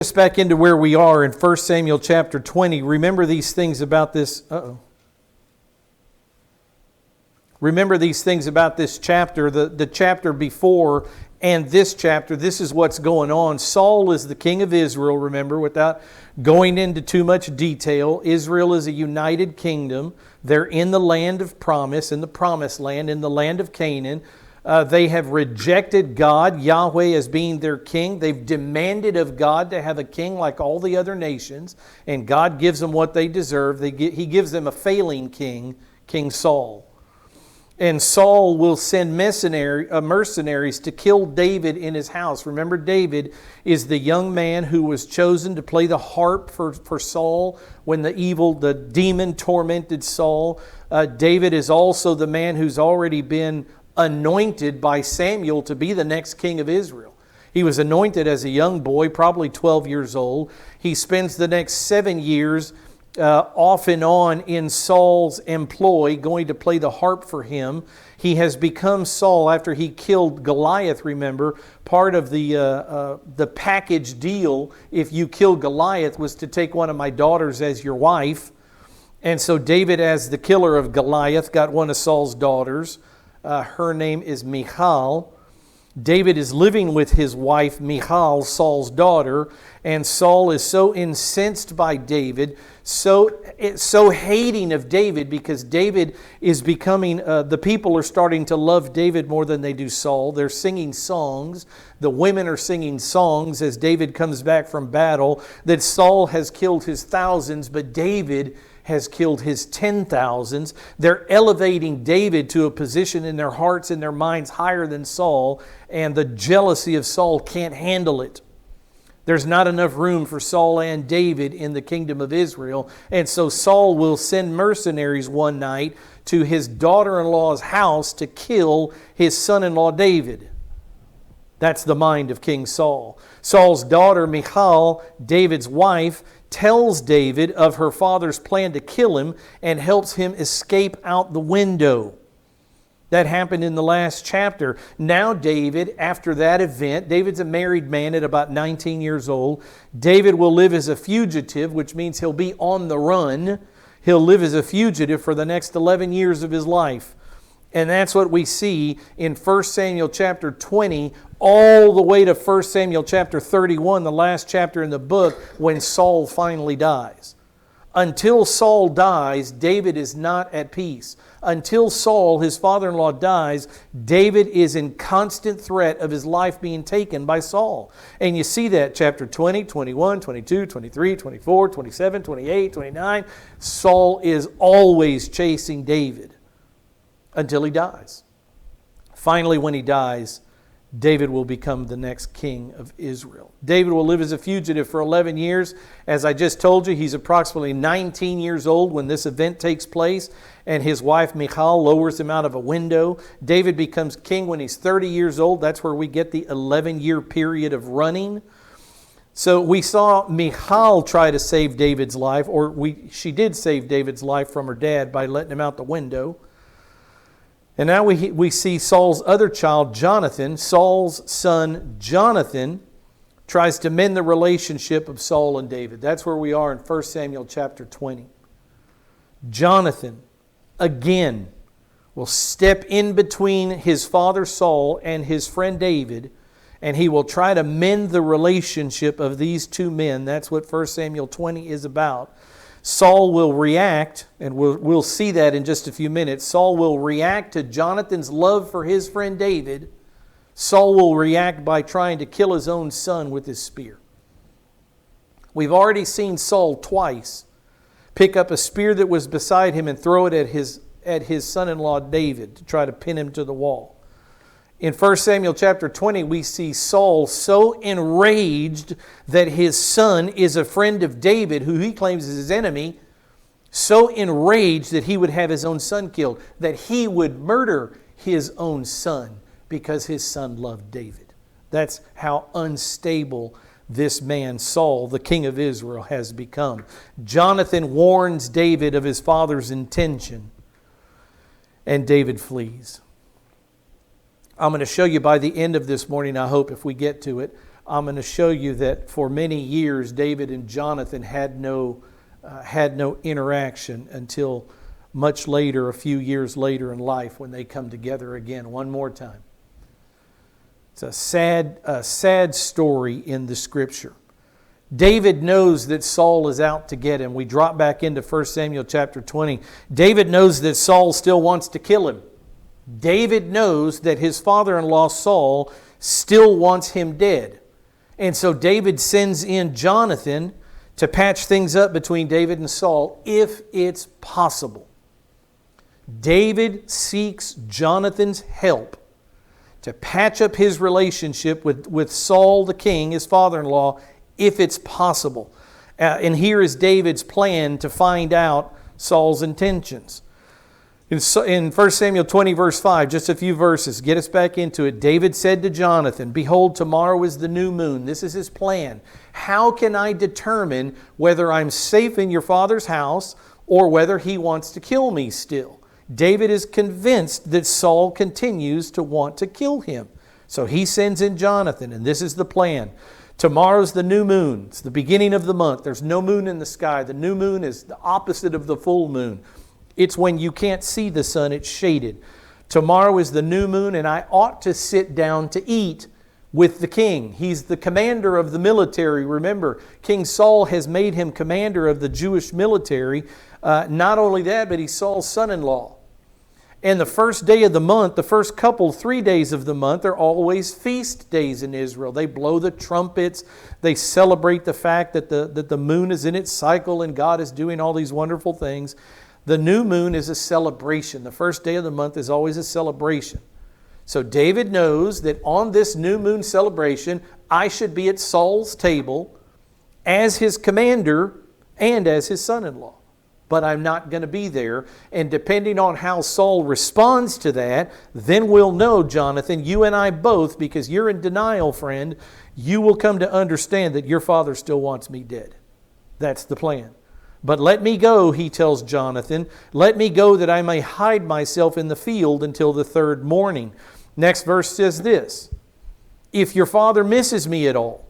Us back into where we are in 1 Samuel chapter 20. Remember these things about this. Remember these things about this chapter, the chapter before and this chapter. This is what's going on. Saul is the king of Israel, remember, without going into too much detail. Israel is a united kingdom. They're in the land of promise, in the promised land, in the land of Canaan. They have rejected God, Yahweh, as being their king. They've demanded of God to have a king like all the other nations, and God gives them what they deserve. He gives them a failing king, King Saul. And Saul will send mercenaries to kill David in his house. Remember, David is the young man who was chosen to play the harp for Saul when the demon tormented Saul. David is also the man who's already been anointed by Samuel to be the next king of Israel. He was anointed as a young boy, probably 12 years old. He spends the next 7 years off and on in Saul's employ, going to play the harp for him. He has become Saul after he killed Goliath, remember. Part of the package deal, if you kill Goliath, was to take one of my daughters as your wife. And so David, as the killer of Goliath, got one of Saul's daughters. Her name is Michal. David is living with his wife, Michal, Saul's daughter, and Saul is so incensed by David, so hating of David, because David is becoming, the people are starting to love David more than they do Saul. They're singing songs. The women are singing songs as David comes back from battle, that Saul has killed his thousands, but David has killed his 10,000s. They're elevating David to a position in their hearts and their minds higher than Saul, and the jealousy of Saul can't handle it. There's not enough room for Saul and David in the kingdom of Israel, and so Saul will send mercenaries one night to his daughter-in-law's house to kill his son-in-law David. That's the mind of King Saul. Saul's daughter Michal, David's wife, tells David of her father's plan to kill him and helps him escape out the window. That happened in the last chapter. Now David, after that event, David's a married man at about 19 years old. David will live as a fugitive, which means he'll be on the run. He'll live as a fugitive for the next 11 years of his life. And that's what we see in 1 Samuel chapter 20 all the way to 1 Samuel chapter 31, the last chapter in the book, when Saul finally dies. Until Saul dies, David is not at peace. Until Saul, his father-in-law, dies, David is in constant threat of his life being taken by Saul. And you see that chapter 20, 21, 22, 23, 24, 27, 28, 29. Saul is always chasing David until he dies. Finally, when he dies, David will become the next king of Israel. David will live as a fugitive for 11 years. As I just told you, he's approximately 19 years old when this event takes place, and his wife Michal lowers him out of a window. David becomes king when he's 30 years old. That's where we get the 11-year period of running. So we saw Michal try to save David's life, she did save David's life from her dad by letting him out the window. And now we see Saul's other child, Jonathan. Saul's son, Jonathan, tries to mend the relationship of Saul and David. That's where we are in 1 Samuel chapter 20. Jonathan, again, will step in between his father Saul and his friend David, and he will try to mend the relationship of these two men. That's what 1 Samuel 20 is about. Saul will react, and we'll see that in just a few minutes. Saul will react to Jonathan's love for his friend David. Saul will react by trying to kill his own son with his spear. We've already seen Saul twice pick up a spear that was beside him and throw it at his son-in-law David to try to pin him to the wall. In 1 Samuel chapter 20, we see Saul so enraged that his son is a friend of David, who he claims is his enemy, so enraged that he would have his own son killed, that he would murder his own son because his son loved David. That's how unstable this man, Saul, the king of Israel, has become. Jonathan warns David of his father's intention, and David flees. I'm going to show you by the end of this morning, I hope, if we get to it, I'm going to show you that for many years David and Jonathan had no interaction until much later, a few years later in life, when they come together again one more time. It's a sad story in the Scripture. David knows that Saul is out to get him. We drop back into 1 Samuel chapter 20. David knows that Saul still wants to kill him. David knows that his father-in-law Saul still wants him dead. And so David sends in Jonathan to patch things up between David and Saul if it's possible. David seeks Jonathan's help to patch up his relationship with Saul the king, his father-in-law, if it's possible. And here is David's plan to find out Saul's intentions. In 1 Samuel 20, verse 5, just a few verses, get us back into it. David said to Jonathan, "Behold, tomorrow is the new moon." This is his plan. "How can I determine whether I'm safe in your father's house or whether he wants to kill me still?" David is convinced that Saul continues to want to kill him. So he sends in Jonathan, and this is the plan. Tomorrow's the new moon. It's the beginning of the month. There's no moon in the sky. The new moon is the opposite of the full moon. It's when you can't see the sun, it's shaded. Tomorrow is the new moon, and I ought to sit down to eat with the king. He's the commander of the military. Remember, King Saul has made him commander of the Jewish military. Not only that, but he's Saul's son-in-law. And the first day of the month, the first 3 days of the month, are always feast days in Israel. They blow the trumpets. They celebrate the fact that the moon is in its cycle and God is doing all these wonderful things. The new moon is a celebration. The first day of the month is always a celebration. So David knows that on this new moon celebration, I should be at Saul's table as his commander and as his son-in-law. But I'm not going to be there. And depending on how Saul responds to that, then we'll know, Jonathan, you and I both, because you're in denial, friend, you will come to understand that your father still wants me dead. That's the plan. But let me go, he tells Jonathan. Let me go that I may hide myself in the field until the third morning. Next verse says this: if your father misses me at all,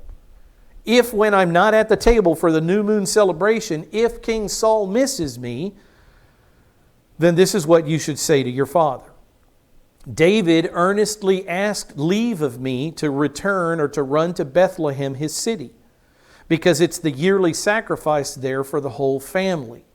if when I'm not at the table for the new moon celebration, if King Saul misses me, then this is what you should say to your father. David earnestly asked leave of me to return or to run to Bethlehem, his city, because it's the yearly sacrifice there for the whole family.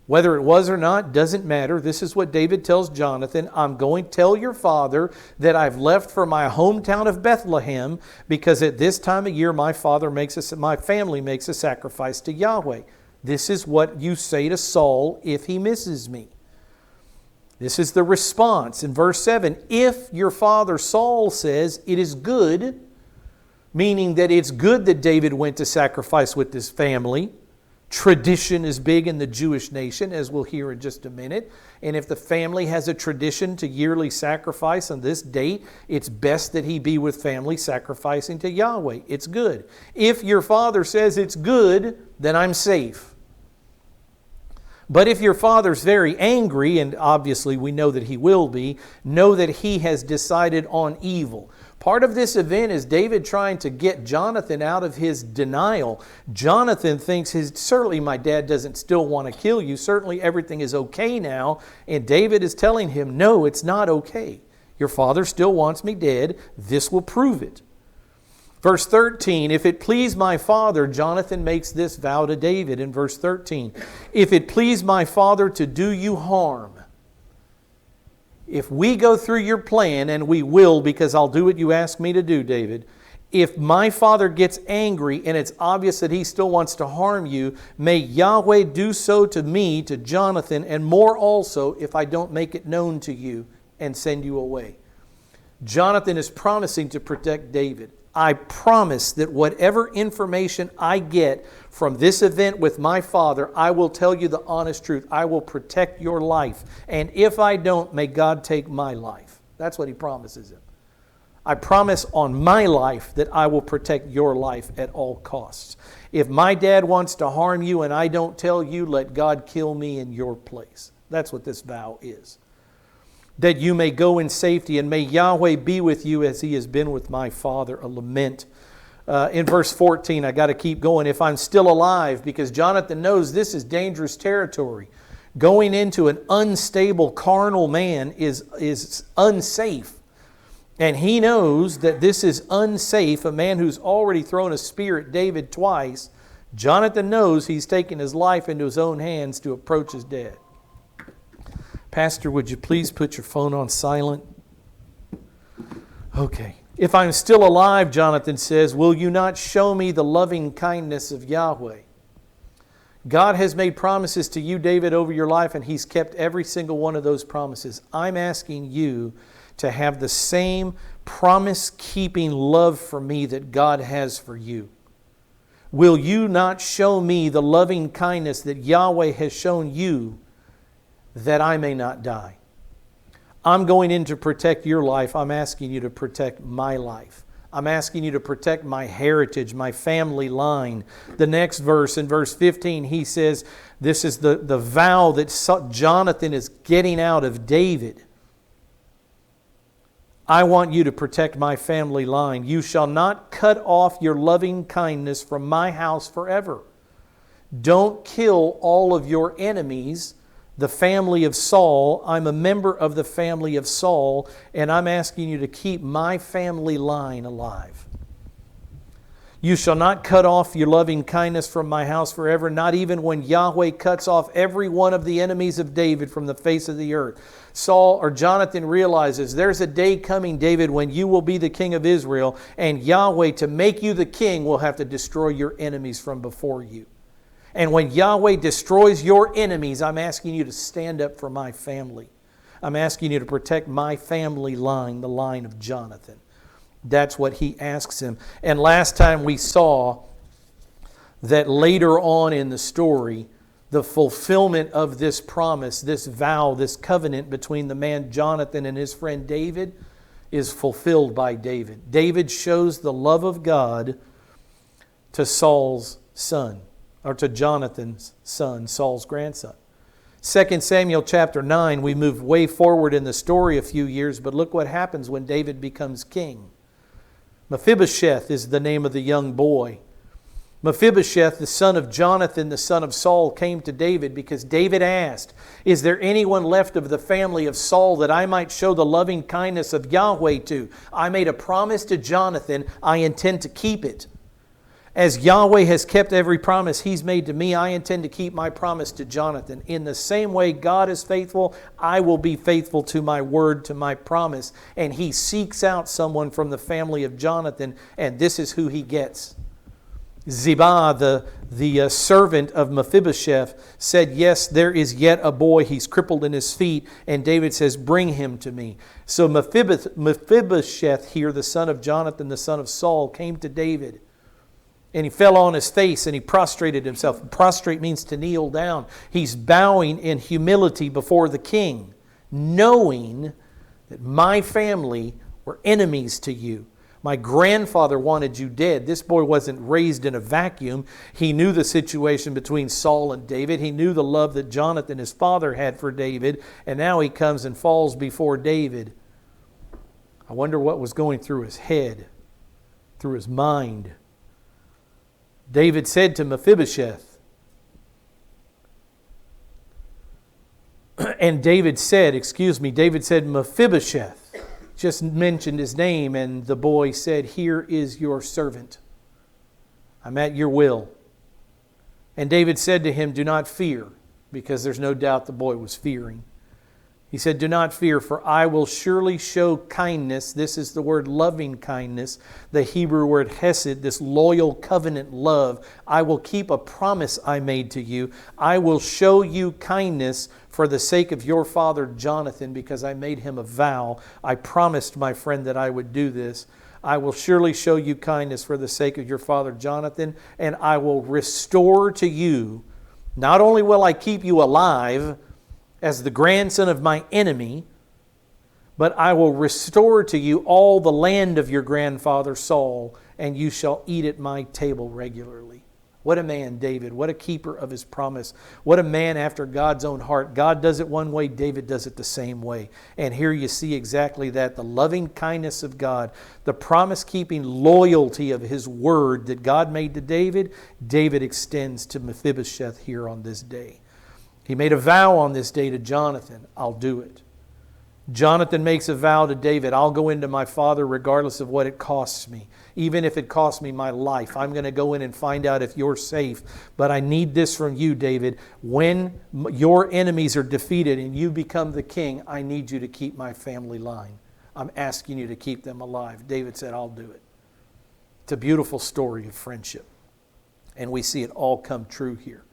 Whether it was or not doesn't matter. This is what David tells Jonathan. I'm going to tell your father that I've left for my hometown of Bethlehem because at this time of year my family makes a sacrifice to Yahweh. This is what you say to Saul if he misses me. This is the response in verse 7. If your father Saul says it is good, meaning that it's good that David went to sacrifice with his family. Tradition is big in the Jewish nation, as we'll hear in just a minute. And if the family has a tradition to yearly sacrifice on this date, it's best that he be with family sacrificing to Yahweh. It's good. If your father says it's good, then I'm safe. But if your father's very angry, and obviously we know that he will be, know that he has decided on evil. Part of this event is David trying to get Jonathan out of his denial. Jonathan thinks, certainly my dad doesn't still want to kill you. Certainly everything is okay now. And David is telling him, no, it's not okay. Your father still wants me dead. This will prove it. Verse 13, if it please my father, Jonathan makes this vow to David in verse 13. If it please my father to do you harm, if we go through your plan, and we will because I'll do what you ask me to do, David, if my father gets angry and it's obvious that he still wants to harm you, may Yahweh do so to me, to Jonathan, and more also if I don't make it known to you and send you away. Jonathan is promising to protect David. I promise that whatever information I get from this event with my father, I will tell you the honest truth. I will protect your life. And if I don't, may God take my life. That's what he promises him. I promise on my life that I will protect your life at all costs. If my dad wants to harm you and I don't tell you, let God kill me in your place. That's what this vow is. That you may go in safety, and may Yahweh be with you as he has been with my father. A lament in verse 14, I got to keep going. If I'm still alive, because Jonathan knows this is dangerous territory. Going into an unstable carnal man is unsafe. And he knows that this is unsafe. A man who's already thrown a spear at David twice. Jonathan knows he's taken his life into his own hands to approach his death. Pastor, would you please put your phone on silent? Okay. If I'm still alive, Jonathan says, will you not show me the loving kindness of Yahweh? God has made promises to you, David, over your life, and He's kept every single one of those promises. I'm asking you to have the same promise-keeping love for me that God has for you. Will you not show me the loving kindness that Yahweh has shown you, that I may not die? I'm going in to protect your life. I'm asking you to protect my life. I'm asking you to protect my heritage, my family line. The next verse, in verse 15, he says, this is the vow that Jonathan is getting out of David. I want you to protect my family line. You shall not cut off your loving kindness from my house forever. Don't kill all of your enemies, the family of Saul. I'm a member of the family of Saul, and I'm asking you to keep my family line alive. You shall not cut off your loving kindness from my house forever, not even when Yahweh cuts off every one of the enemies of David from the face of the earth. Jonathan realizes there's a day coming, David, when you will be the king of Israel, and Yahweh, to make you the king, will have to destroy your enemies from before you. And when Yahweh destroys your enemies, I'm asking you to stand up for my family. I'm asking you to protect my family line, the line of Jonathan. That's what he asks him. And last time we saw that later on in the story, the fulfillment of this promise, this vow, this covenant between the man Jonathan and his friend David is fulfilled by David. David shows the love of God to Saul's son, or to Jonathan's son, Saul's grandson. 2 Samuel chapter 9, we move way forward in the story a few years, but look what happens when David becomes king. Mephibosheth is the name of the young boy. Mephibosheth, the son of Jonathan, the son of Saul, came to David because David asked, is there anyone left of the family of Saul that I might show the loving kindness of Yahweh to? I made a promise to Jonathan. I intend to keep it. As Yahweh has kept every promise He's made to me, I intend to keep my promise to Jonathan. In the same way God is faithful, I will be faithful to my word, to my promise. And he seeks out someone from the family of Jonathan, and this is who he gets. Ziba, the servant of Mephibosheth, said, yes, there is yet a boy. He's crippled in his feet. And David says, bring him to me. So Mephibosheth here, the son of Jonathan, the son of Saul, came to David. And he fell on his face and he prostrated himself. Prostrate means to kneel down. He's bowing in humility before the king, knowing that my family were enemies to you. My grandfather wanted you dead. This boy wasn't raised in a vacuum. He knew the situation between Saul and David. He knew the love that Jonathan, his father, had for David. And now he comes and falls before David. I wonder what was going through his head, through his mind. David said to Mephibosheth, David said, Mephibosheth, just mentioned his name, and the boy said, here is your servant. I'm at your will. And David said to him, do not fear, because there's no doubt the boy was fearing. He said, do not fear, for I will surely show kindness. This is the word loving kindness, the Hebrew word hesed, this loyal covenant love. I will keep a promise I made to you. I will show you kindness for the sake of your father Jonathan, because I made him a vow. I promised my friend that I would do this. I will surely show you kindness for the sake of your father Jonathan, and I will restore to you. Not only will I keep you alive as the grandson of my enemy, but I will restore to you all the land of your grandfather Saul, and you shall eat at my table regularly. What a man, David. What a keeper of his promise. What a man after God's own heart. God does it one way, David does it the same way. And here you see exactly that. The loving kindness of God, the promise-keeping loyalty of his word that God made to David, David extends to Mephibosheth here on this day. He made a vow on this day to Jonathan, I'll do it. Jonathan makes a vow to David, I'll go into my father regardless of what it costs me. Even if it costs me my life, I'm going to go in and find out if you're safe. But I need this from you, David. When your enemies are defeated and you become the king, I need you to keep my family line. I'm asking you to keep them alive. David said, I'll do it. It's a beautiful story of friendship. And we see it all come true here.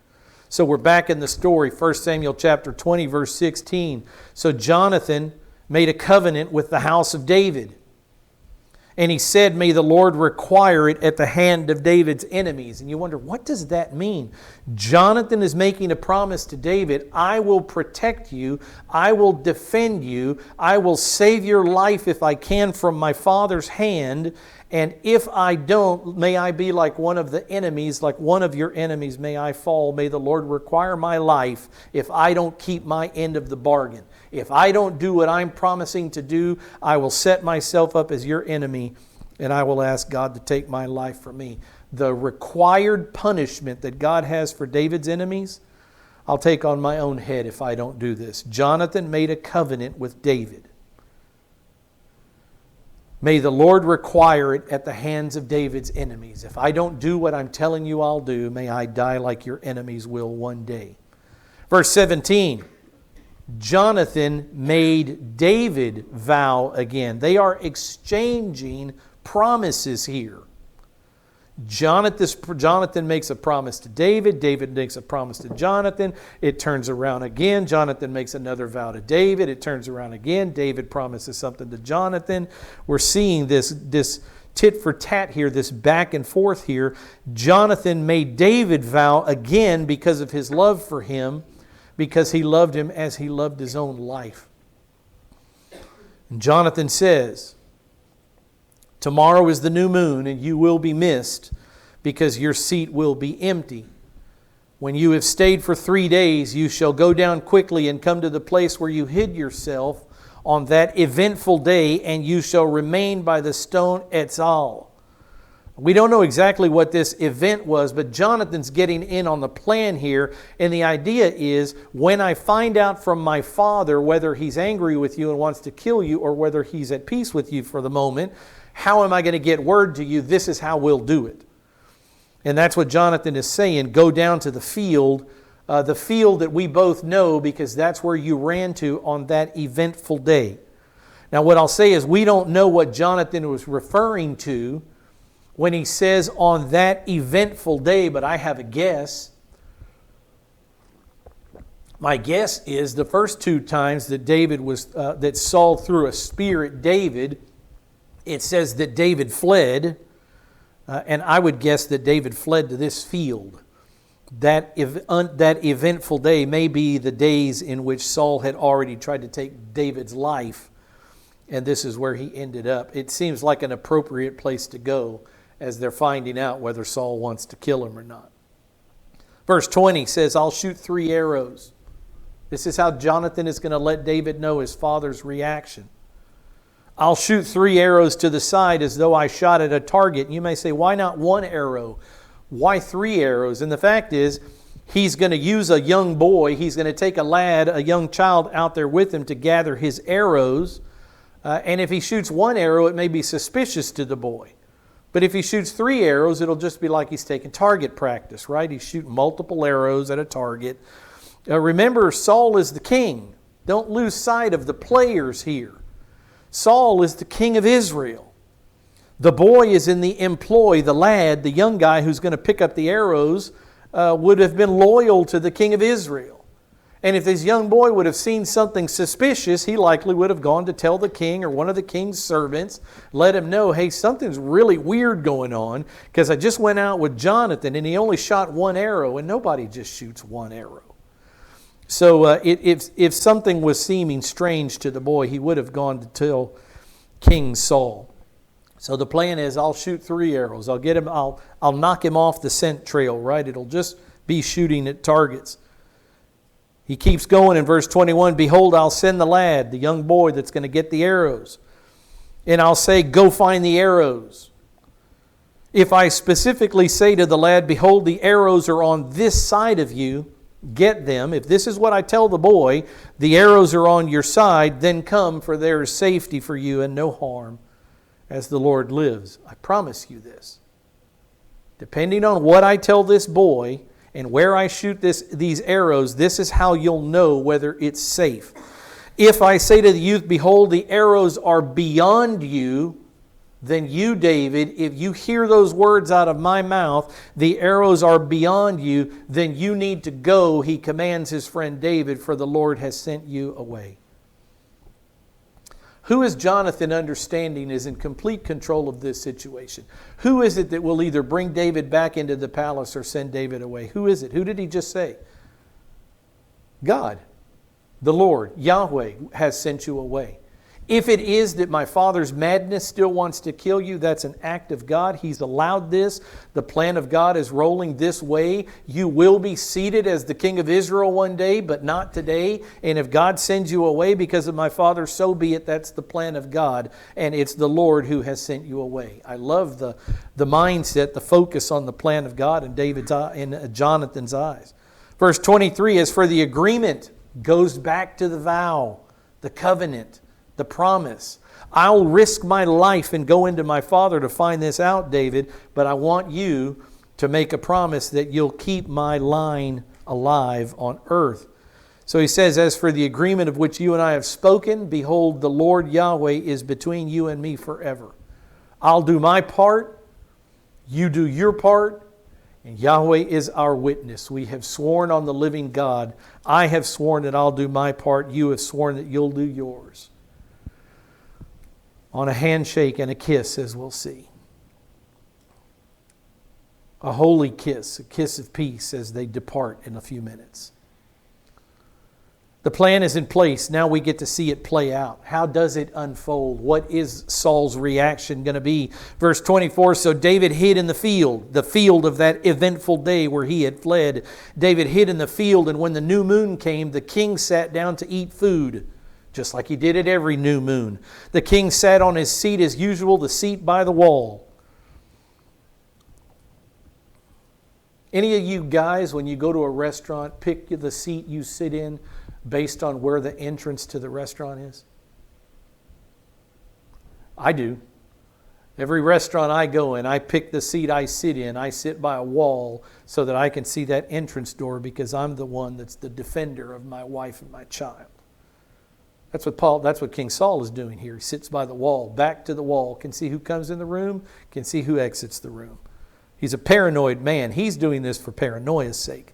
So we're back in the story, 1 Samuel chapter 20, verse 16. So Jonathan made a covenant with the house of David. And he said, may the Lord require it at the hand of David's enemies. And you wonder, what does that mean? Jonathan is making a promise to David, I will protect you, I will defend you, I will save your life if I can from my father's hand. And if I don't, may I be like one of the enemies, like one of your enemies, may I fall. May the Lord require my life if I don't keep my end of the bargain. If I don't do what I'm promising to do, I will set myself up as your enemy and I will ask God to take my life from me. The required punishment that God has for David's enemies, I'll take on my own head if I don't do this. Jonathan made a covenant with David. May the Lord require it at the hands of David's enemies. If I don't do what I'm telling you I'll do, may I die like your enemies will one day. Verse 17, Jonathan made David vow again. They are exchanging promises here. Jonathan makes a promise to David. David makes a promise to Jonathan. It turns around again. Jonathan makes another vow to David. It turns around again. David promises something to Jonathan. We're seeing this tit for tat here, this back and forth here. Jonathan made David vow again because of his love for him, because he loved him as he loved his own life. And Jonathan says, tomorrow is the new moon, and you will be missed, because your seat will be empty. When you have stayed for 3 days, you shall go down quickly and come to the place where you hid yourself on that eventful day, and you shall remain by the stone Etzal. We don't know exactly what this event was, but Jonathan's getting in on the plan here. And the idea is, when I find out from my father whether he's angry with you and wants to kill you, or whether he's at peace with you for the moment, how am I going to get word to you? This is how we'll do it. And that's what Jonathan is saying. Go down to the field that we both know, because that's where you ran to on that eventful day. Now what I'll say is, we don't know what Jonathan was referring to when he says on that eventful day, but I have a guess. My guess is the first 2 times that that Saul threw a spear at David, it says that David fled, and I would guess that David fled to this field. That eventful day may be the days in which Saul had already tried to take David's life, and this is where he ended up. It seems like an appropriate place to go as they're finding out whether Saul wants to kill him or not. Verse 20 says, I'll shoot 3 arrows. This is how Jonathan is going to let David know his father's reaction. I'll shoot 3 arrows to the side as though I shot at a target. And you may say, why not 1 arrow? Why 3 arrows? And the fact is, he's going to use a young boy. He's going to take a lad, a young child out there with him to gather his arrows. And if he shoots 1 arrow, it may be suspicious to the boy. But if he shoots 3 arrows, it'll just be like he's taking target practice, right? He's shooting multiple arrows at a target. Remember, Saul is the king. Don't lose sight of the players here. Saul is the king of Israel. The boy is in the employ, the lad, the young guy who's going to pick up the arrows, would have been loyal to the king of Israel. And if this young boy would have seen something suspicious, he likely would have gone to tell the king or one of the king's servants, let him know, hey, something's really weird going on, because I just went out with Jonathan and he only shot 1 arrow, and nobody just shoots 1 arrow. So if something was seeming strange to the boy, he would have gone to tell King Saul. So the plan is I'll shoot 3 arrows. I'll get him, I'll knock him off the scent trail, right? It'll just be shooting at targets. He keeps going in verse 21, behold, I'll send the lad, the young boy that's going to get the arrows. And I'll say, go find the arrows. If I specifically say to the lad, behold, the arrows are on this side of you, get them. If this is what I tell the boy, the arrows are on your side, then come, for there is safety for you and no harm, as the Lord lives. I promise you this. Depending on what I tell this boy and where I shoot these arrows, this is how you'll know whether it's safe. If I say to the youth, behold, the arrows are beyond you, then you, David, if you hear those words out of my mouth, the arrows are beyond you, then you need to go, he commands his friend David, for the Lord has sent you away. Who is Jonathan understanding is in complete control of this situation? Who is it that will either bring David back into the palace or send David away? Who is it? Who did he just say? God, the Lord, Yahweh, has sent you away. If it is that my father's madness still wants to kill you, that's an act of God. He's allowed this. The plan of God is rolling this way. You will be seated as the king of Israel one day, but not today. And if God sends you away because of my father, so be it. That's the plan of God. And it's the Lord who has sent you away. I love the mindset, the focus on the plan of God in Jonathan's eyes. Verse 23, as for the agreement, goes back to the vow, the covenant, the promise. I'll risk my life and go into my father to find this out, David, but I want you to make a promise that you'll keep my line alive on earth. So he says, as for the agreement of which you and I have spoken, behold, the Lord Yahweh is between you and me forever. I'll do my part, you do your part, and Yahweh is our witness. We have sworn on the living God. I have sworn that I'll do my part. You have sworn that you'll do yours. On a handshake and a kiss, as we'll see. A holy kiss, a kiss of peace as they depart in a few minutes. The plan is in place. Now we get to see it play out. How does it unfold? What is Saul's reaction going to be? Verse 24, so David hid in the field of that eventful day where he had fled. David hid in the field, and when the new moon came, the king sat down to eat food, just like he did at every new moon. The king sat on his seat as usual, the seat by the wall. Any of you guys, when you go to a restaurant, pick the seat you sit in based on where the entrance to the restaurant is? I do. Every restaurant I go in, I pick the seat I sit in. I sit by a wall so that I can see that entrance door because I'm the one that's the defender of my wife and my child. That's what King Saul is doing here. He sits by the wall, back to the wall, can see who comes in the room, can see who exits the room. He's a paranoid man. He's doing this for paranoia's sake.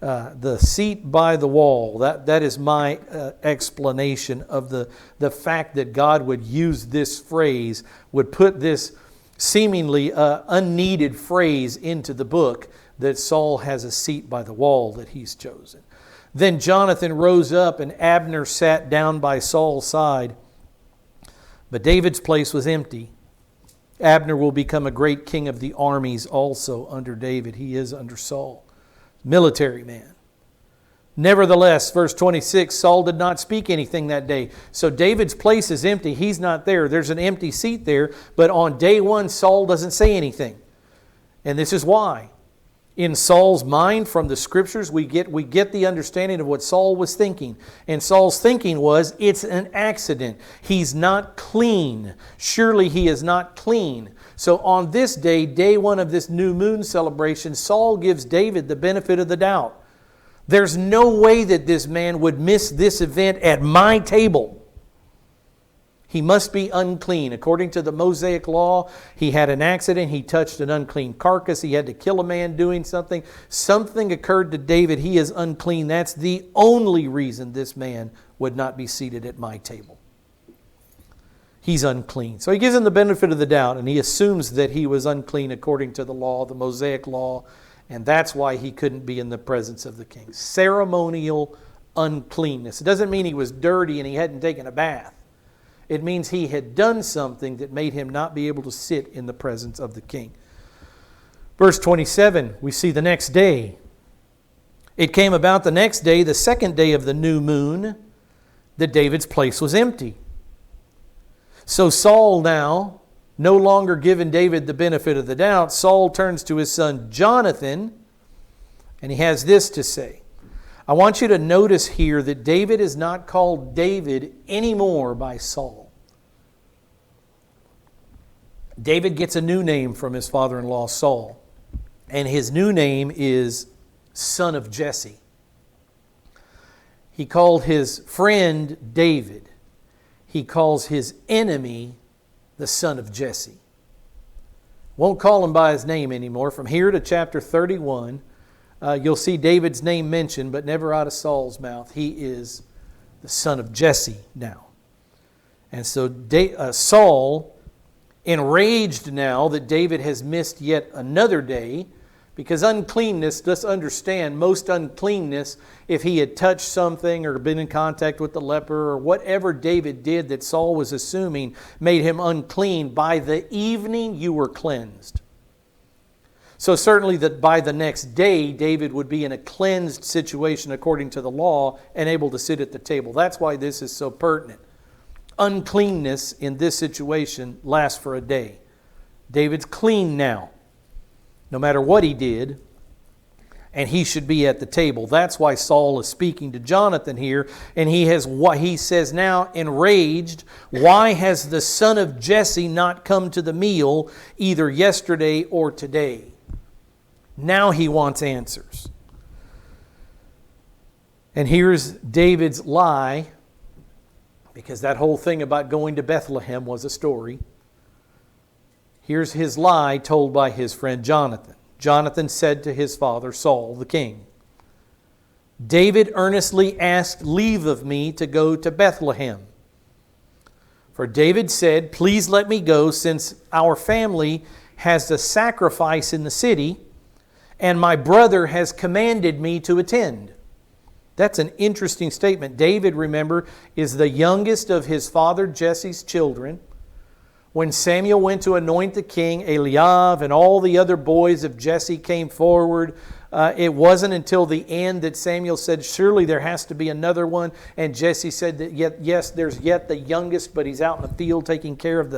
The seat by the wall, that is my explanation of the fact that God would use this phrase, would put this seemingly unneeded phrase into the book, that Saul has a seat by the wall that he's chosen. Then Jonathan rose up and Abner sat down by Saul's side. But David's place was empty. Abner will become a great king of the armies also under David. He is under Saul. Military man. Nevertheless, verse 26, Saul did not speak anything that day. So David's place is empty. He's not there. There's an empty seat there. But on day one, Saul doesn't say anything. And this is why. In Saul's mind, from the scriptures, we get the understanding of what Saul was thinking. And Saul's thinking was, it's an accident. He's not clean. Surely he is not clean. So on this day, day one of this new moon celebration, Saul gives David the benefit of the doubt. There's no way that this man would miss this event at my table. He must be unclean. According to the Mosaic law, he had an accident. He touched an unclean carcass. He had to kill a man doing something. Something occurred to David. He is unclean. That's the only reason this man would not be seated at my table. He's unclean. So he gives him the benefit of the doubt, and he assumes that he was unclean according to the law, the Mosaic law, and that's why he couldn't be in the presence of the king. Ceremonial uncleanness. It doesn't mean he was dirty and he hadn't taken a bath. It means he had done something that made him not be able to sit in the presence of the king. Verse 27, we see the next day. It came about the next day, the second day of the new moon, that David's place was empty. So Saul now, no longer giving David the benefit of the doubt, Saul turns to his son Jonathan, and he has this to say. I want you to notice here that David is not called David anymore by Saul. David gets a new name from his father-in-law Saul, and his new name is son of Jesse. He called his friend David. He calls his enemy the son of Jesse. Won't call him by his name anymore. From here to chapter 31, you'll see David's name mentioned, but never out of Saul's mouth. He is the son of Jesse now. And so Saul, enraged now that David has missed yet another day, because uncleanness, just understand, most uncleanness, if he had touched something or been in contact with the leper or whatever David did that Saul was assuming made him unclean, by the evening you were cleansed. So certainly that by the next day, David would be in a cleansed situation according to the law and able to sit at the table. That's why this is so pertinent. Uncleanness in this situation lasts for a day. David's clean now, no matter what he did, and he should be at the table. That's why Saul is speaking to Jonathan here, and he says now, enraged, why has the son of Jesse not come to the meal either yesterday or today? Now he wants answers. And here's David's lie, because that whole thing about going to Bethlehem was a story. Here's his lie told by his friend Jonathan. Jonathan said to his father Saul, the king, David earnestly asked leave of me to go to Bethlehem. For David said, please let me go, since our family has a sacrifice in the city, and my brother has commanded me to attend. That's an interesting statement. David, remember, is the youngest of his father Jesse's children. When Samuel went to anoint the king, Eliab and all the other boys of Jesse came forward. It wasn't until the end that Samuel said, surely there has to be another one. And Jesse said that yes, there's yet the youngest, but he's out in the field taking care of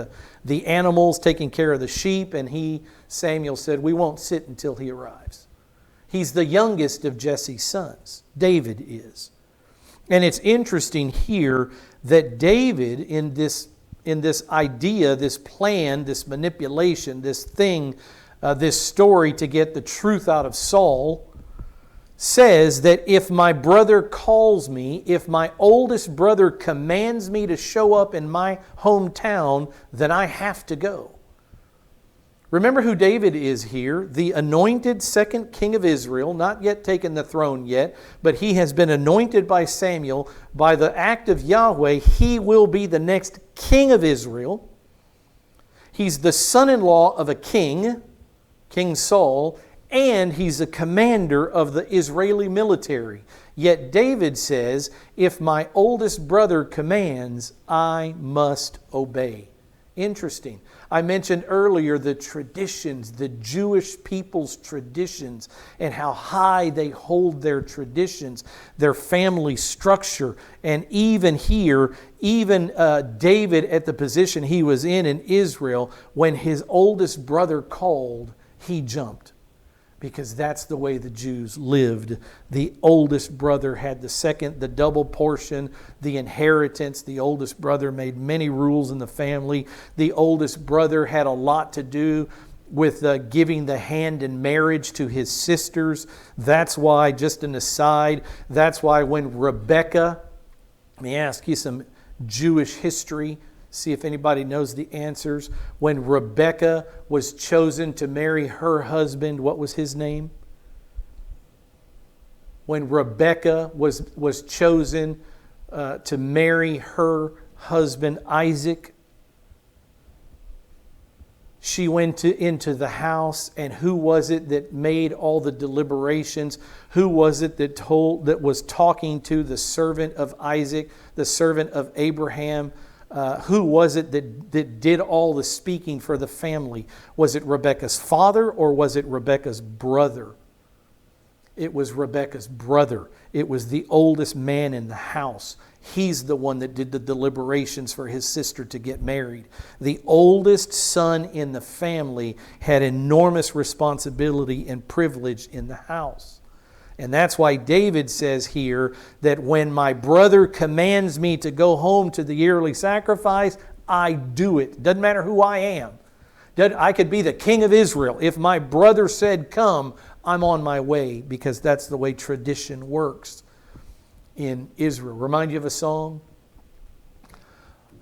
the animals, taking care of the sheep. And Samuel said, we won't sit until he arrives. He's the youngest of Jesse's sons. David is. And it's interesting here that David, in this idea, this plan, this manipulation, this thing, this story to get the truth out of Saul, says that if my brother calls me, if my oldest brother commands me to show up in my hometown, then I have to go. Remember who David is here, the anointed second king of Israel, not yet taken the throne yet, but he has been anointed by Samuel. By the act of Yahweh, he will be the next king of Israel. He's the son-in-law of a king, King Saul, and he's a commander of the Israeli military. Yet David says, if my oldest brother commands, I must obey. Interesting. I mentioned earlier the traditions, the Jewish people's traditions, and how high they hold their traditions, their family structure. And even here, David at the position he was in Israel, when his oldest brother called, he jumped. Because that's the way the Jews lived. The oldest brother had the double portion, the inheritance. The oldest brother made many rules in the family. The oldest brother had a lot to do with giving the hand in marriage to his sisters. That's why, just an aside, that's why when Rebekah, let me ask you some Jewish history, see if anybody knows the answers. When Rebekah was chosen to marry her husband, what was his name? When Rebekah was chosen to marry her husband Isaac, she went into the house, and who was it that made all the deliberations? Who was it that was talking to the servant of Isaac, the servant of Abraham, who was it that did all the speaking for the family? Was it Rebekah's father or was it Rebekah's brother? It was Rebekah's brother. It was the oldest man in the house. He's the one that did the deliberations for his sister to get married. The oldest son in the family had enormous responsibility and privilege in the house. And that's why David says here that when my brother commands me to go home to the yearly sacrifice, I do it. Doesn't matter who I am. I could be the king of Israel. If my brother said come, I'm on my way, because that's the way tradition works in Israel. Remind you of a song?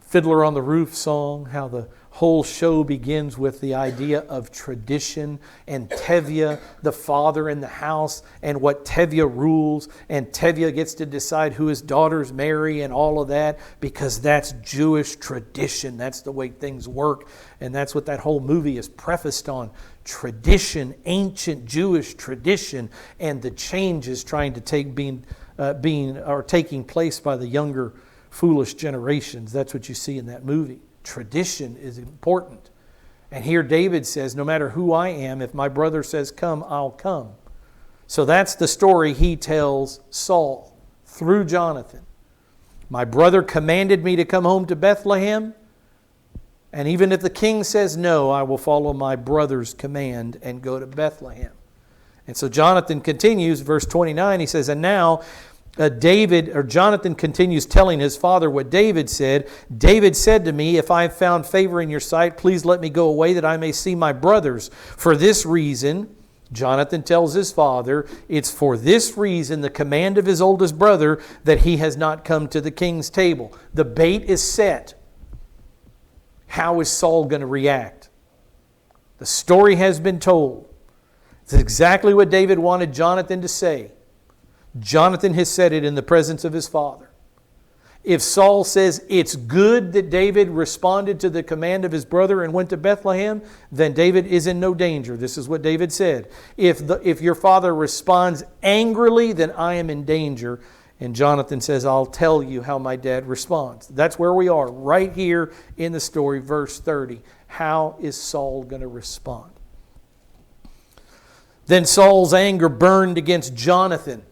Fiddler on the Roof song, how the whole show begins with the idea of tradition and Tevye, the father in the house, and what Tevye rules. And Tevye gets to decide who his daughters marry and all of that, because that's Jewish tradition. That's the way things work. And that's what that whole movie is prefaced on. Tradition, ancient Jewish tradition, and the changes trying to taking place by the younger foolish generations. That's what you see in that movie. Tradition is important. And here David says, no matter who I am, if my brother says come, I'll come. So that's the story he tells Saul through Jonathan. My brother commanded me to come home to Bethlehem, and even if the king says no, I will follow my brother's command and go to Bethlehem. And so Jonathan continues, verse 29, he says, and now Jonathan continues telling his father what David said. David said to me, if I have found favor in your sight, please let me go away that I may see my brothers. For this reason, Jonathan tells his father, it's for this reason, the command of his oldest brother, that he has not come to the king's table. The bait is set. How is Saul going to react? The story has been told. It's exactly what David wanted Jonathan to say. Jonathan has said it in the presence of his father. If Saul says it's good that David responded to the command of his brother and went to Bethlehem, then David is in no danger. This is what David said. If your father responds angrily, then I am in danger. And Jonathan says, I'll tell you how my dad responds. That's where we are, right here in the story, verse 30. How is Saul going to respond? Then Saul's anger burned against Jonathan.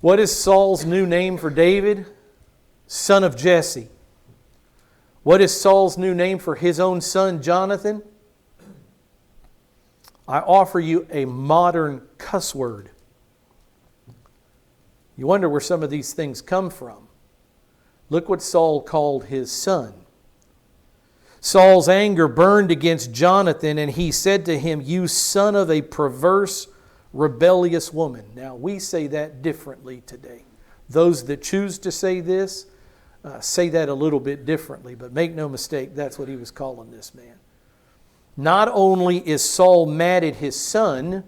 What is Saul's new name for David? Son of Jesse. What is Saul's new name for his own son, Jonathan? I offer you a modern cuss word. You wonder where some of these things come from. Look what Saul called his son. Saul's anger burned against Jonathan, and he said to him, you son of a perverse, rebellious woman. Now, we say that differently today. Those that choose to say this say that a little bit differently, but make no mistake, that's what he was calling this man. Not only is Saul mad at his son,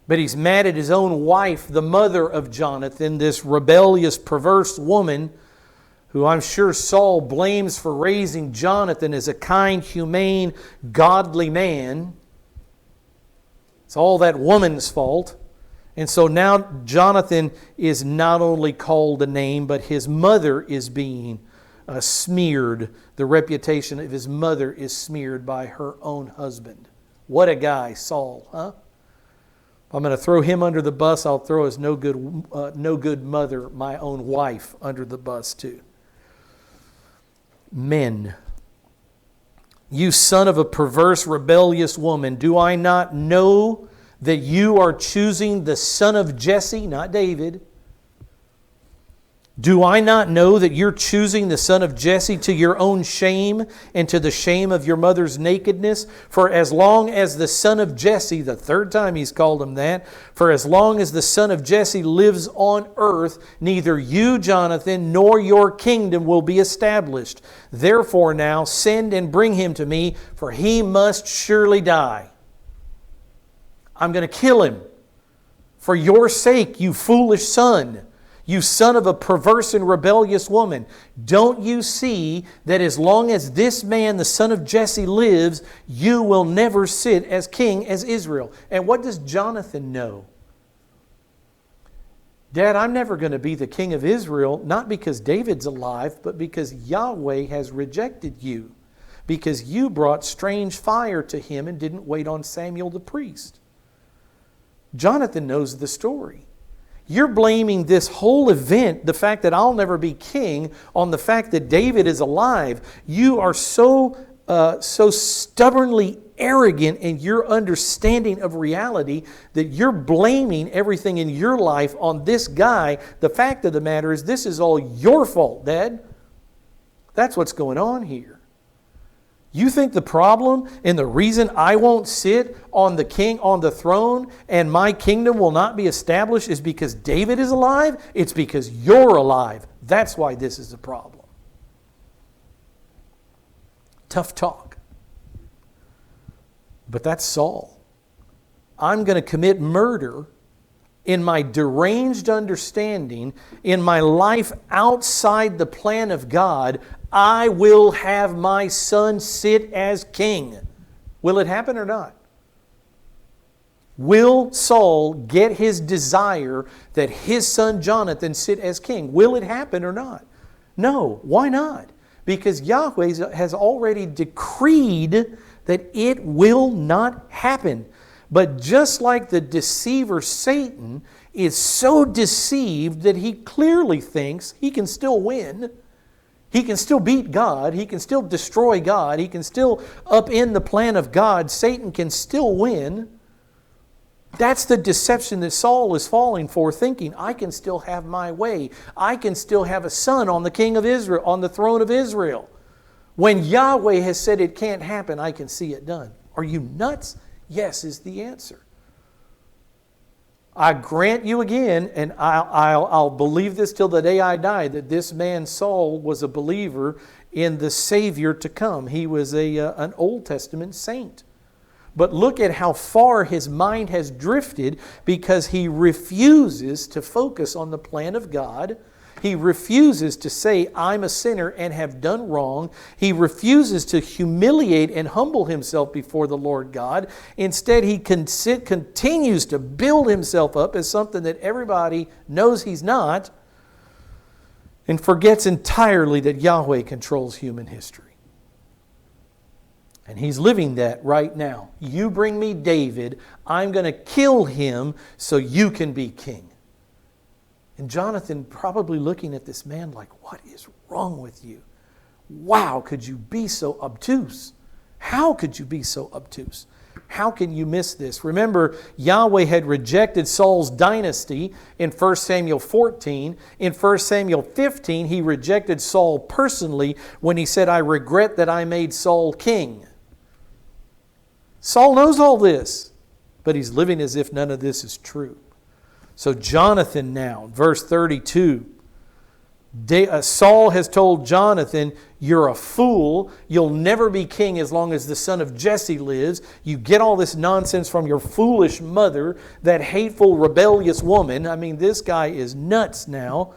but he's mad at his own wife, the mother of Jonathan, this rebellious, perverse woman who I'm sure Saul blames for raising Jonathan as a kind, humane, godly man. It's all that woman's fault. And so now Jonathan is not only called a name, but his mother is being smeared. The reputation of his mother is smeared by her own husband. What a guy, Saul, huh? I'm going to throw him under the bus. I'll throw his no good mother, my own wife, under the bus too. Men. You son of a perverse, rebellious woman, do I not know that you are choosing the son of Jesse, not David? Do I not know that you're choosing the son of Jesse to your own shame and to the shame of your mother's nakedness? For as long as the son of Jesse, the third time he's called him that, for as long as the son of Jesse lives on earth, neither you, Jonathan, nor your kingdom will be established. Therefore now send and bring him to me, for he must surely die. I'm going to kill him for your sake, you foolish son. You son of a perverse and rebellious woman. Don't you see that as long as this man, the son of Jesse, lives, you will never sit as king as Israel? And what does Jonathan know? Dad, I'm never going to be the king of Israel, not because David's alive, but because Yahweh has rejected you, because you brought strange fire to him and didn't wait on Samuel the priest. Jonathan knows the story. You're blaming this whole event, the fact that I'll never be king, on the fact that David is alive. You are so stubbornly arrogant in your understanding of reality that you're blaming everything in your life on this guy. The fact of the matter is, this is all your fault, Dad. That's what's going on here. You think the problem and the reason I won't sit on the throne and my kingdom will not be established is because David is alive? It's because you're alive. That's why this is a problem. Tough talk. But that's Saul. I'm going to commit murder in my deranged understanding, in my life outside the plan of God. I will have my son sit as king. Will it happen or not? Will Saul get his desire that his son Jonathan sit as king? Will it happen or not? No. Why not? Because Yahweh has already decreed that it will not happen. But just like the deceiver Satan is so deceived that he clearly thinks he can still win, he can still beat God, he can still destroy God, he can still upend the plan of God, Satan can still win. That's the deception that Saul is falling for, thinking, I can still have my way. I can still have a son on the king of Israel, on the throne of Israel. When Yahweh has said it can't happen, I can see it done. Are you nuts? Yes is the answer. I grant you again, and I'll believe this till the day I die, that this man Saul was a believer in the Savior to come. He was an Old Testament saint. But look at how far his mind has drifted because he refuses to focus on the plan of God. He refuses to say, I'm a sinner and have done wrong. He refuses to humiliate and humble himself before the Lord God. Instead, he continues to build himself up as something that everybody knows he's not, and forgets entirely that Yahweh controls human history. And he's living that right now. You bring me David, I'm going to kill him so you can be king. And Jonathan probably looking at this man like, what is wrong with you? Wow, could you be so obtuse? How could you be so obtuse? How can you miss this? Remember, Yahweh had rejected Saul's dynasty in 1 Samuel 14. In 1 Samuel 15, he rejected Saul personally when he said, I regret that I made Saul king. Saul knows all this, but he's living as if none of this is true. So Jonathan now, verse 32, Saul has told Jonathan, you're a fool. You'll never be king as long as the son of Jesse lives. You get all this nonsense from your foolish mother, that hateful, rebellious woman. I mean, this guy is nuts now.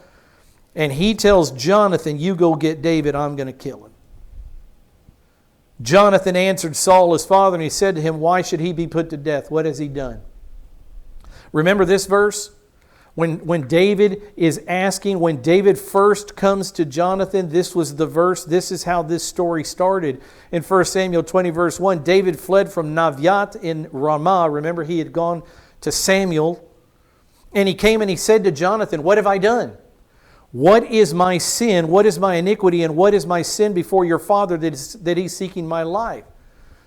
And he tells Jonathan, you go get David, I'm going to kill him. Jonathan answered Saul his father, and he said to him, why should he be put to death? What has he done? Remember this verse? When David is asking, when David first comes to Jonathan, this was the verse, this is how this story started. In 1 Samuel 20 verse 1, David fled from Naviat in Ramah. Remember, he had gone to Samuel. And he came and he said to Jonathan, what have I done? What is my sin? What is my iniquity? And what is my sin before your father that he's seeking my life?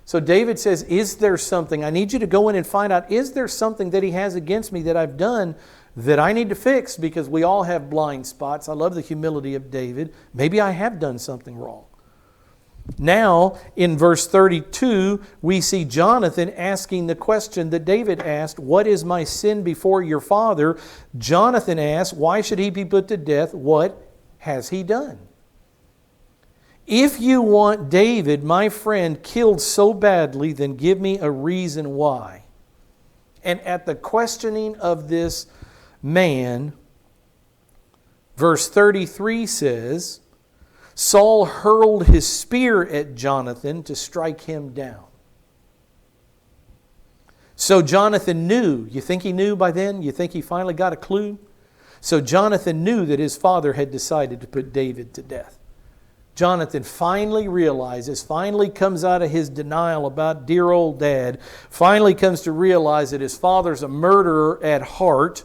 So David says, is there something? I need you to go in and find out, is there something that he has against me that I've done that I need to fix? Because we all have blind spots. I love the humility of David. Maybe I have done something wrong. Now, in verse 32, we see Jonathan asking the question that David asked, what is my sin before your father? Jonathan asks, why should he be put to death? What has he done? If you want David, my friend, killed so badly, then give me a reason why. And at the questioning of this man, verse 33 says, Saul hurled his spear at Jonathan to strike him down. So Jonathan knew. You think he knew by then? You think he finally got a clue? So Jonathan knew that his father had decided to put David to death. Jonathan finally realizes, finally comes out of his denial about dear old dad, finally comes to realize that his father's a murderer at heart,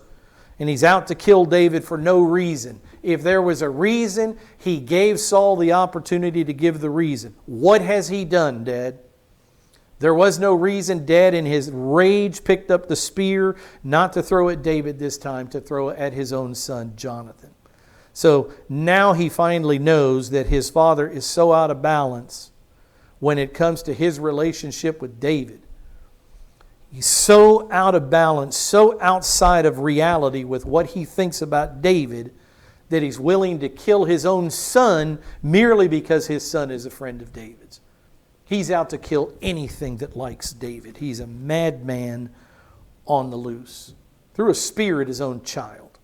and he's out to kill David for no reason. If there was a reason, he gave Saul the opportunity to give the reason. What has he done, Dad? There was no reason. Dad, in his rage, picked up the spear, not to throw at David this time, to throw it at his own son, Jonathan. So now he finally knows that his father is so out of balance when it comes to his relationship with David. He's so out of balance, so outside of reality with what he thinks about David, that he's willing to kill his own son merely because his son is a friend of David's. He's out to kill anything that likes David. He's a madman on the loose. Threw a spear at his own child.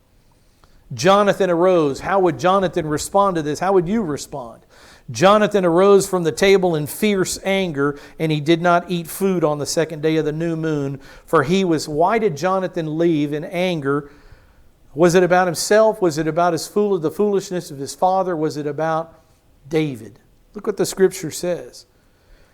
Jonathan arose. How would Jonathan respond to this? How would you respond? Jonathan arose from the table in fierce anger, and he did not eat food on the second day of the new moon, for he was... Why did Jonathan leave in anger? Was it about himself? Was it about the foolishness of his father? Was it about David? Look what the Scripture says.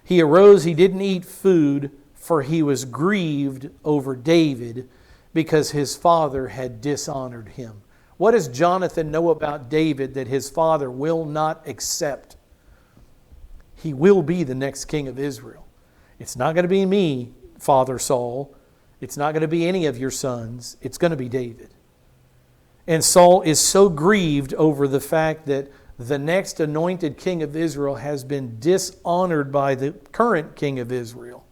He arose, he didn't eat food, for he was grieved over David because his father had dishonored him. What does Jonathan know about David that his father will not accept? He will be the next king of Israel. It's not going to be me, Father Saul. It's not going to be any of your sons. It's going to be David. And Saul is so grieved over the fact that the next anointed king of Israel has been dishonored by the current king of Israel,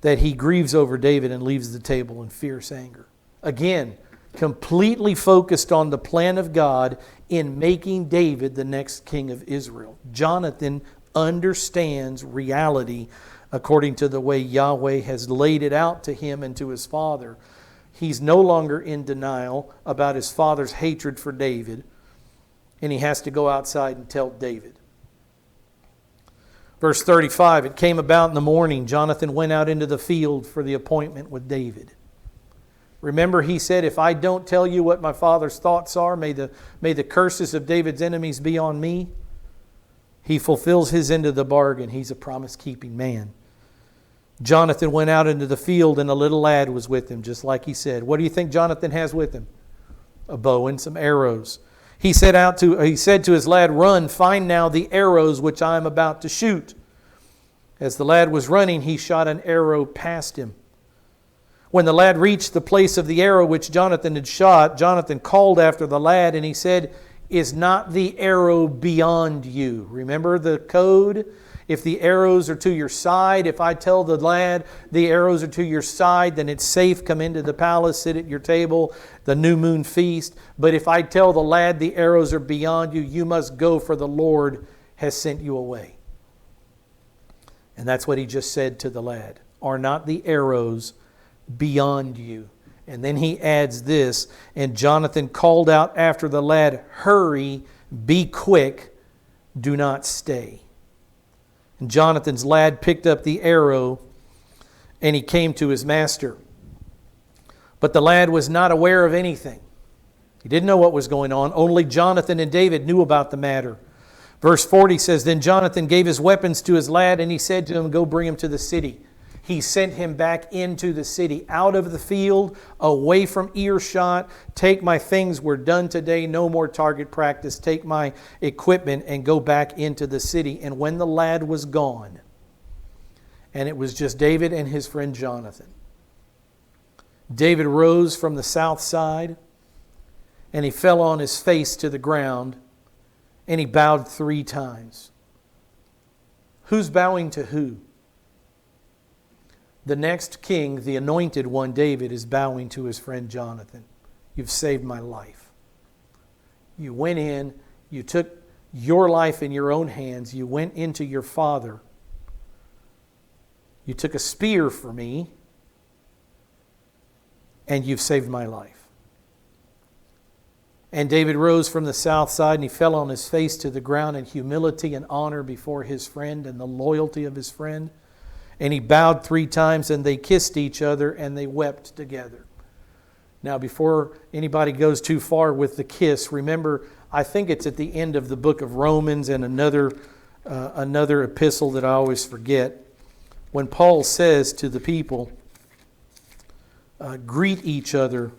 that he grieves over David and leaves the table in fierce anger. Again, completely focused on the plan of God in making David the next king of Israel. Jonathan understands reality according to the way Yahweh has laid it out to him and to his father. He's no longer in denial about his father's hatred for David, and he has to go outside and tell David. Verse 35, it came about in the morning, Jonathan went out into the field for the appointment with David. Remember, he said, if I don't tell you what my father's thoughts are, may the curses of David's enemies be on me. He fulfills his end of the bargain. He's a promise-keeping man. Jonathan went out into the field, and a little lad was with him, just like he said. What do you think Jonathan has with him? A bow and some arrows. He said to his lad, run, find now the arrows which I am about to shoot. As the lad was running, he shot an arrow past him. When the lad reached the place of the arrow which Jonathan had shot, Jonathan called after the lad, and he said, is not the arrow beyond you? Remember the code? If the arrows are to your side, if I tell the lad the arrows are to your side, then it's safe. Come into the palace, sit at your table, the new moon feast. But if I tell the lad the arrows are beyond you, you must go, for the Lord has sent you away. And that's what he just said to the lad. Are not the arrows beyond you? And then he adds this, and Jonathan called out after the lad, hurry, be quick, do not stay. And Jonathan's lad picked up the arrow, and he came to his master. But the lad was not aware of anything. He didn't know what was going on. Only Jonathan and David knew about the matter. Verse 40 says, then Jonathan gave his weapons to his lad, and he said to him, go bring him to the city. He sent him back into the city, out of the field, away from earshot. Take my things, we're done today, no more target practice. Take my equipment and go back into the city. And when the lad was gone, and it was just David and his friend Jonathan, David rose from the south side, and he fell on his face to the ground, and he bowed 3 times. Who's bowing to who? The next king, the anointed one, David, is bowing to his friend Jonathan. You've saved my life. You went in, you took your life in your own hands, you went into your father. You took a spear for me, and you've saved my life. And David rose from the south side, and he fell on his face to the ground in humility and honor before his friend and the loyalty of his friend. And he bowed 3 times, and they kissed each other, and they wept together. Now, before anybody goes too far with the kiss, remember, I think it's at the end of the book of Romans and another epistle that I always forget, when Paul says to the people, greet each other.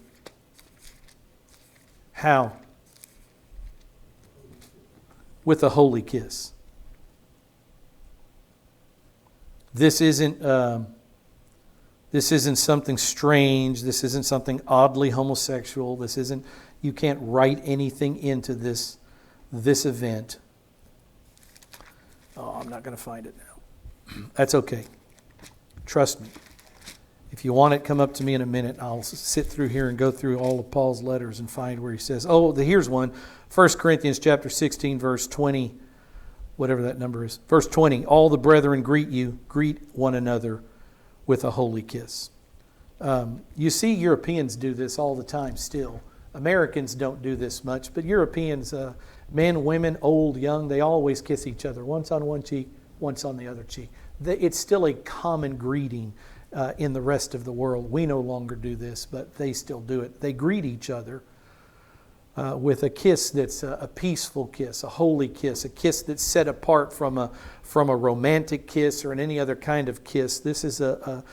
How? With a holy kiss. This isn't something strange. This isn't something oddly homosexual. You can't write anything into this event. Oh, I'm not going to find it now. That's okay. Trust me. If you want it, come up to me in a minute. I'll sit through here and go through all of Paul's letters and find where he says, here's one. 1 Corinthians chapter 16, verse 20, whatever that number is. Verse 20, all the brethren greet one another with a holy kiss. You see Europeans do this all the time still. Americans don't do this much, but Europeans, men, women, old, young, they always kiss each other. Once on one cheek, once on the other cheek. It's still a common greeting in the rest of the world. We no longer do this, but they still do it. They greet each other with a kiss that's a peaceful kiss, a holy kiss, a kiss that's set apart from a romantic kiss or any other kind of kiss. This is a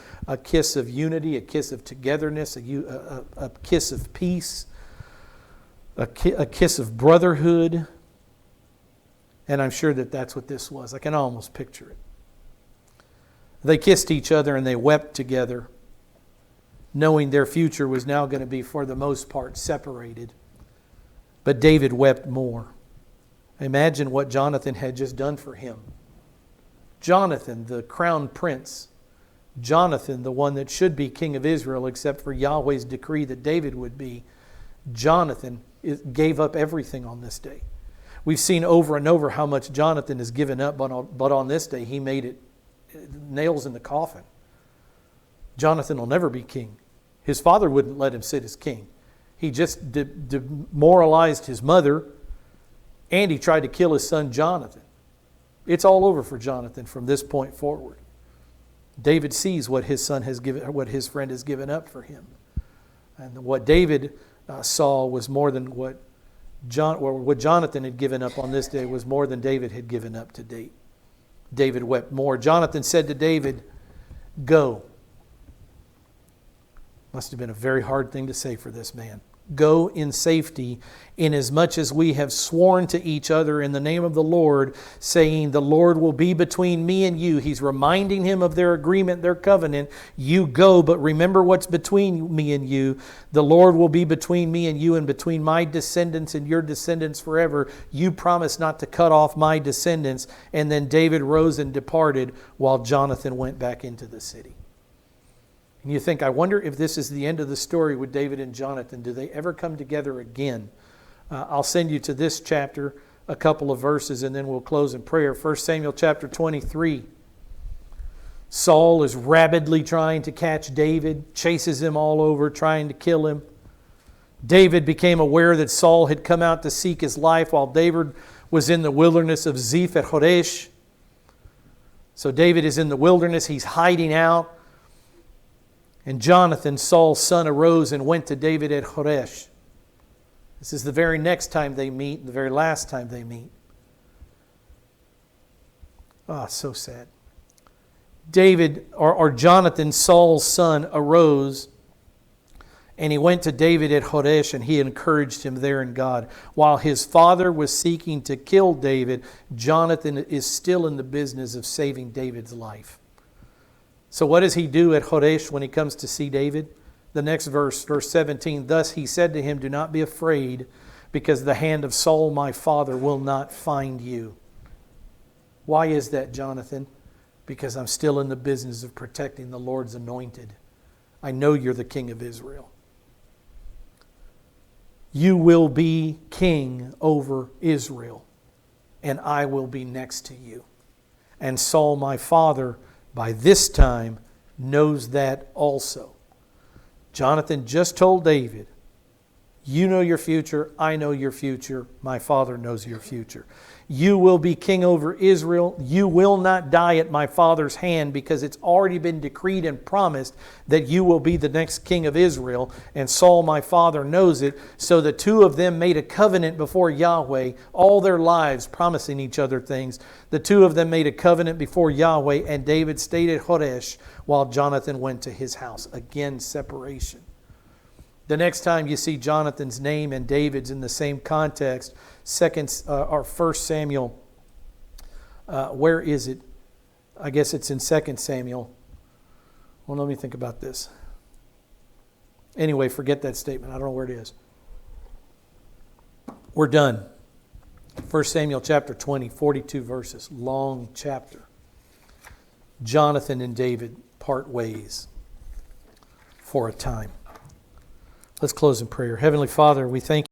kiss of unity, a kiss of togetherness, a kiss of peace, a kiss of brotherhood. And I'm sure that's what this was. I can almost picture it. They kissed each other and they wept together, knowing their future was now going to be, for the most part, separated. But David wept more. Imagine what Jonathan had just done for him. Jonathan, the crown prince. Jonathan, the one that should be king of Israel, except for Yahweh's decree that David would be. Jonathan gave up everything on this day. We've seen over and over how much Jonathan has given up, but on this day he made it nails in the coffin. Jonathan will never be king. His father wouldn't let him sit as king. He just demoralized his mother, and he tried to kill his son Jonathan. It's all over for Jonathan from this point forward. David sees what his son has given, what his friend has given up for him, and what David saw was more than what Jonathan had given up on this day was more than David had given up to date. David wept more. Jonathan said to David, "Go." Must have been a very hard thing to say for this man. "Go in safety, inasmuch as we have sworn to each other in the name of the Lord, saying, the Lord will be between me and you." He's reminding him of their agreement, their covenant. "You go, but remember what's between me and you. The Lord will be between me and you, and between my descendants and your descendants forever. You promise not to cut off my descendants." And then David rose and departed while Jonathan went back into the city. And you think, I wonder if this is the end of the story with David and Jonathan. Do they ever come together again? I'll send you to this chapter, a couple of verses, and then we'll close in prayer. 1 Samuel chapter 23. Saul is rabidly trying to catch David, chases him all over, trying to kill him. David became aware that Saul had come out to seek his life while David was in the wilderness of Ziph at Horesh. So David is in the wilderness, he's hiding out. And Jonathan, Saul's son, arose and went to David at Horesh. This is the very next time they meet, the very last time they meet. So sad. David, or Jonathan, Saul's son, arose and he went to David at Horesh, and he encouraged him there in God. While his father was seeking to kill David, Jonathan is still in the business of saving David's life. So what does he do at Horesh when he comes to see David? The next verse, verse 17, "Thus he said to him, do not be afraid, because the hand of Saul my father will not find you." Why is that, Jonathan? Because I'm still in the business of protecting the Lord's anointed. I know you're the king of Israel. You will be king over Israel, and I will be next to you. And Saul my father, by this time, knows that also. Jonathan just told David, You know your future. I know your future. My Father knows your future. You will be king over Israel. You will not die at my Father's hand, because it's already been decreed and promised that you will be the next king of Israel. And Saul, my father, knows it. So the two of them made a covenant before Yahweh, all their lives promising each other things. The two of them made a covenant before Yahweh, and David stayed at Horesh while Jonathan went to his house. Again, separation. The next time you see Jonathan's name and David's in the same context, 1 Samuel, where is it? I guess it's in 2 Samuel. Well, let me think about this. Anyway, forget that statement. I don't know where it is. We're done. 1 Samuel chapter 20, 42 verses. Long chapter. Jonathan and David part ways for a time. Let's close in prayer. Heavenly Father, we thank you.